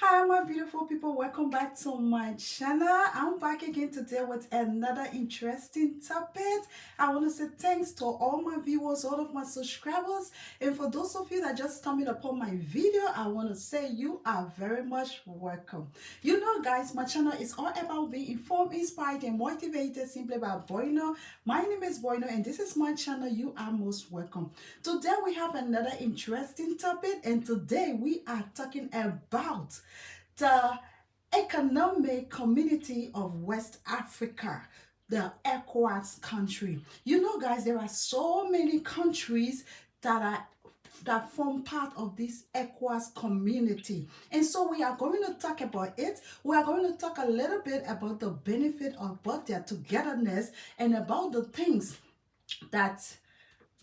Hi my beautiful people, welcome back to my channel. I'm back again today with another interesting topic. I want to say thanks to all my viewers, all of my subscribers, and for those of you that just stumbled upon my video, I want to say you are very much welcome. You know guys, my channel is all about being informed, inspired, and motivated simply by Boino. My name is Boino and this is my channel. You are most welcome. Today we have another interesting topic, and today we are talking about the economic community of West Africa, the Ecowas country. You know, guys, there are so many countries that form part of this Ecowas community. And so we are going to talk about it. We are going to talk a little bit about the benefit of both their togetherness and about the things that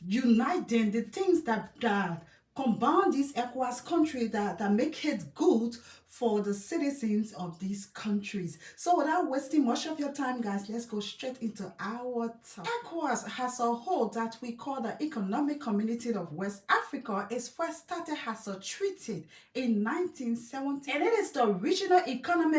unite them, the things that combine this ECOWAS country that make it good for the citizens of these countries. So without wasting much of your time, guys, let's go straight into our topic. ECOWAS has a whole that we call the Economic Community of West Africa is first started as a treaty in 1970, and it is the regional economy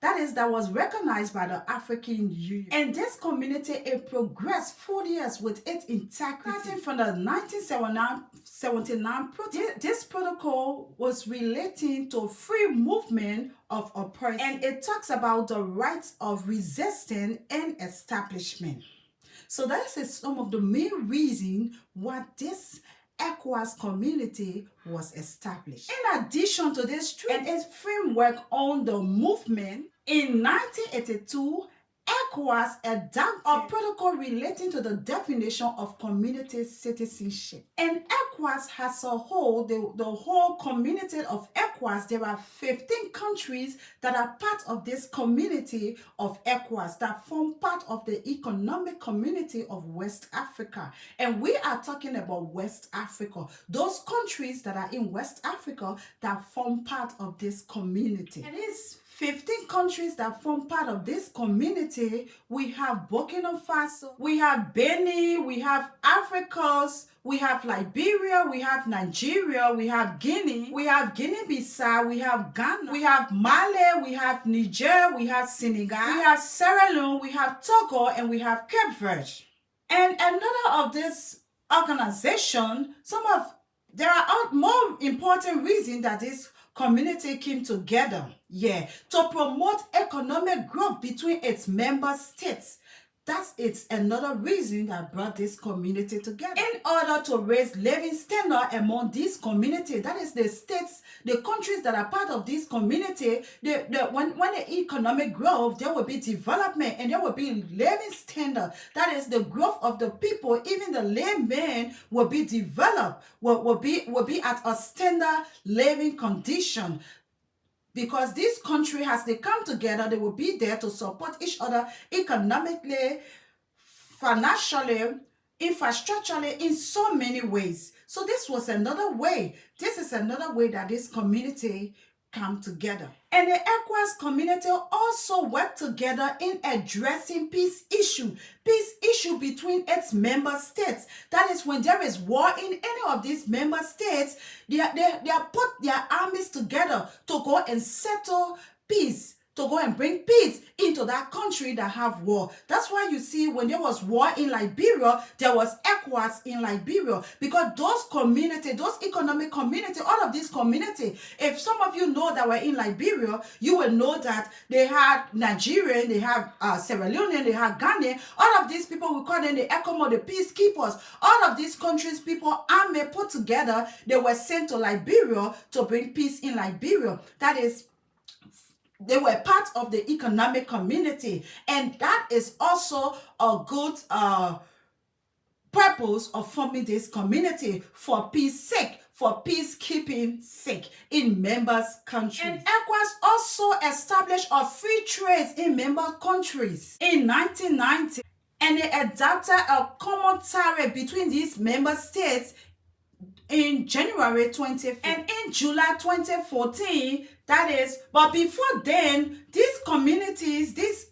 that was recognized by the African Union. And this community it progressed 40 years with its integrity. Starting from the 1979 protocol, this protocol was relating to free movement of a person, and it talks about the rights of resistance and establishment. So that is some of the main reasons why this ECOWAS community was established. In addition to this treaty and its framework on the movement, in 1982, ECOWAS adopted a protocol relating to the definition of community citizenship. And ECOWAS as a whole, the whole community of ECOWAS, there are 15 countries that are part of this community of ECOWAS that form part of the economic community of West Africa. And we are talking about West Africa, those countries that are in West Africa that form part of this community. And it's 15 countries that form part of this community. We have Burkina Faso, we have Benin, we have Africans, we have Liberia, we have Nigeria, we have Guinea, we have Guinea-Bissau, we have Ghana, we have Mali, we have Niger, we have Senegal, we have Sierra Leone, we have Togo, and we have Cape Verde. And another of this organization, there are more important reasons that this community came together, to promote economic growth between its member states. It's another reason that brought this community together. In order to raise living standard among this community, that is the states, the countries that are part of this community, when the economic growth, there will be development and there will be living standard. That is the growth of the people, even the laymen will be developed, will be at a standard living condition. Because this country, as they come together, they will be there to support each other economically, financially, infrastructurally, in so many ways. So this was another way. This is another way that this community come together. And the ECOWAS community also work together in addressing peace issue between its member states. That is, when there is war in any of these member states, they put their armies together to go and settle peace, to go and bring peace into that country that have war. That's why you see when there was war in Liberia, there was ECOWAS in Liberia, because those community, those economic community, all of these community, if some of you know that were in Liberia, you will know that they had Nigerian, they have Sierra Leone, they have Ghana. All of these people, we call them the ECOMO, the peacekeepers. All of these countries, people, army put together, they were sent to Liberia to bring peace in Liberia. That is, they were part of the economic community, and that is also a good purpose of forming this community, for peace sake, for peacekeeping sake in members countries. And ECOWAS also established a free trade in member countries in 1990, and they adopted a common tariff between these member states in January 2015, and in July 2014, that is, but before then, these communities, these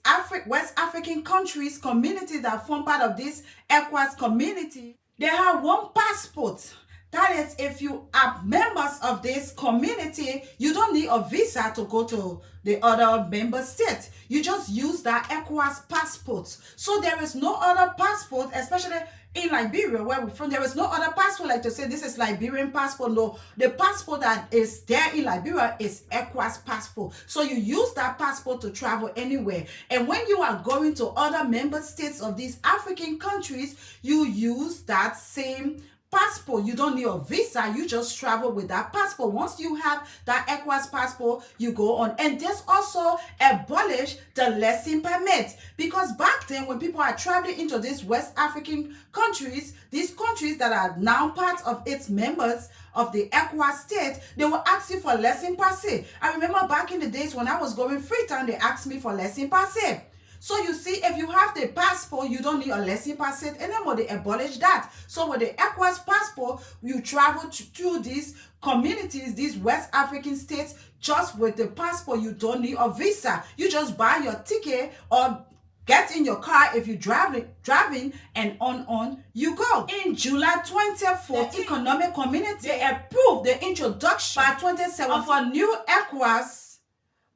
West African countries, communities that form part of this ECOWAS community, they have one passport. That is, if you are members of this community, you don't need a visa to go to the other member state. You just use that Ecowas passport. So there is no other passport, especially in Liberia, where we're from. There is no other passport like to say this is Liberian passport. No, the passport that is there in Liberia is Ecowas passport. So you use that passport to travel anywhere. And when you are going to other member states of these African countries, you use that same passport. You don't need a visa. You just travel with that passport. Once you have that Ecowas passport, you go on. And this also abolished the lesson permit, because back then when people are traveling into these West African countries, these countries that are now part of its members of the Ecowas state, they will ask you for lesson passe. I remember back in the days when I was going Freetown, they asked me for lesson passe. So you see, if you have the passport, you don't need a lesson passe anymore. They abolish that. So with the Ecowas passport, you travel through these communities, these West African states, just with the passport. You don't need a visa. You just buy your ticket or get in your car if you're driving, and on you go. In July 2014, the Economic Community approved the introduction by 2017 of a new Ecowas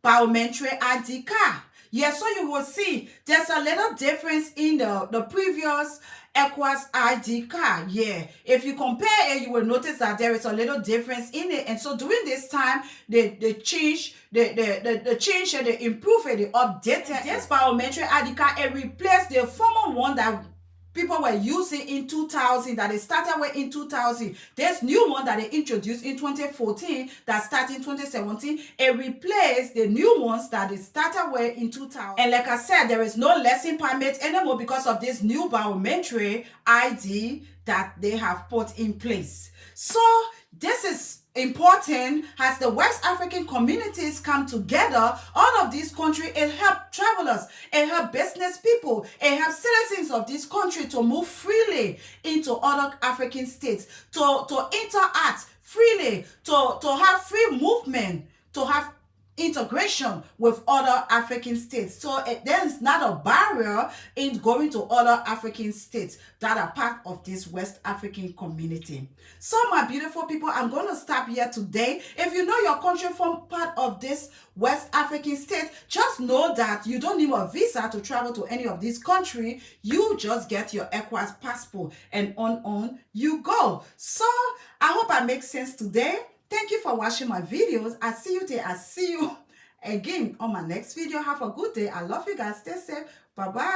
biometric ID card. Yeah, so you will see there's a little difference in the previous Ecowas ID card. Yeah, if you compare it, you will notice that there is a little difference in it. And so during this time, they change, they change and they improve it, they updated this biometric ID card and replaced the former one that people were using in 2000, that they started with in 2000. There's new one that they introduced in 2014 that started in 2017. It replaced the new ones that they started with in 2000. And like I said, there is no lesson permit anymore because of this new biometric ID that they have put in place. So this is important as the West African communities come together. All of these countries, it helps travelers, it helps business people, it helps citizens of this country to move freely into other African states, to interact freely, to have free movement, to have integration with other African states. So there is not a barrier in going to other African states that are part of this West African community. So my beautiful people, I'm going to stop here today. If you know your country from part of this West African state, just know that you don't need a visa to travel to any of these countries. You just get your Ecowas passport and on you go. So I hope I make sense today. Thank you for watching my videos. I see you there. I see you again on my next video. Have a good day. I love you guys. Stay safe. Bye-bye.